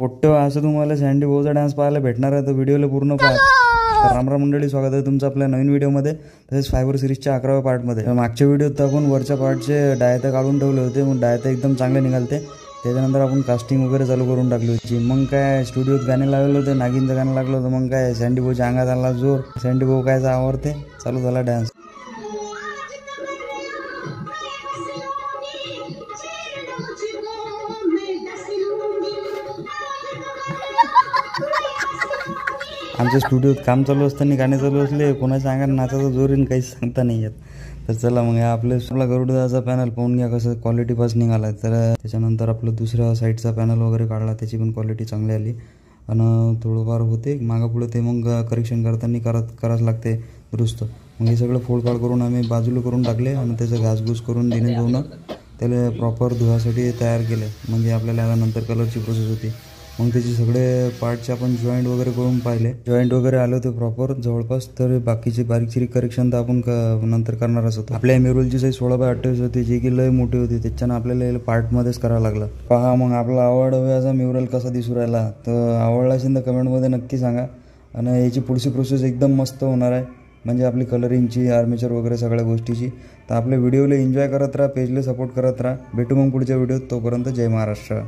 पोट्टो असं तुम्हाला sandy बोचा dance पाहायला भेटणार आहे, तर व्हिडिओला पूर्ण पहा. तर रामराम मंडळी, स्वागत आहे तुमचं आपल्या नवीन व्हिडिओमध्ये, तसेच फायबर सिरीजच्या 11व्या पार्टमध्ये. मागच्या व्हिडिओत तर आपण वरच्या पार्टचे डायता काढून ठेवले होते, मग डायता एकदम चांगले निघालते. त्याच्यानंतर आपण कास्टिंग वगैरे चालू करून टाकली होती. मग काय स्टुडिओत गाणे लावले होते, नागिनचं गाणं लागलं होतं. मग काय सँडी बोच्या अंगात आला जोर, सँडी बो कायचं आवडते, चालू झाला डान्स. आमच्या स्टुडिओत काम चालू असताना गाणे चालू असले, कोणाच्या अंगात नाचाचा जोर येईन काहीच सांगता नाही येत. तर चला मग आपला गरुडदाचा पॅनल पाहून घ्या कसं क्वालिटी पास निघाला. तर त्याच्यानंतर आपलं दुसऱ्या साईडचा पॅनल वगैरे काढला, त्याची पण क्वालिटी चांगली आली. आणि थोडंफार होते मागं पुढे, ते मग करेक्शन करताना करावंच लागते दुरुस्त. मग हे सगळं फोडकाळ करून आम्ही बाजूला करून टाकले आणि त्याचं घासघूस करून दिने जाऊन त्याला प्रॉपर धुवासाठी तयार केलं. म्हणजे आपल्याला यानंतर कलरची प्रोसेस होती. मग त्याचे सगळे पार्टचे आपण जॉईंट वगैरे करून पाहिले, जॉईंट वगैरे आले होते प्रॉपर जवळपास. तर बाकीची बारीक करेक्शन तर आपण नंतर करणारच होतो. आपल्या मिरोलची साईज 16x28 होती, जी की लय मोठी होती. त्याच्यानं आपल्याला पार्टमध्येच करावं लागलं. पहा मग आपला आवडव्याचा म्युरल कसा दिसू राहिला. तर आवडला असेल तर कमेंटमध्ये नक्की सांगा. आणि याची पुढची प्रोसेस एकदम मस्त होणार आहे, म्हणजे आपली कलरिंगची, आर्मेचर वगैरे सगळ्या गोष्टीची. तर आपल्या व्हिडिओला एन्जॉय करत राहा, पेजला सपोर्ट करत राहा. भेटू मग पुढच्या व्हिडिओत. तोपर्यंत जय महाराष्ट्र.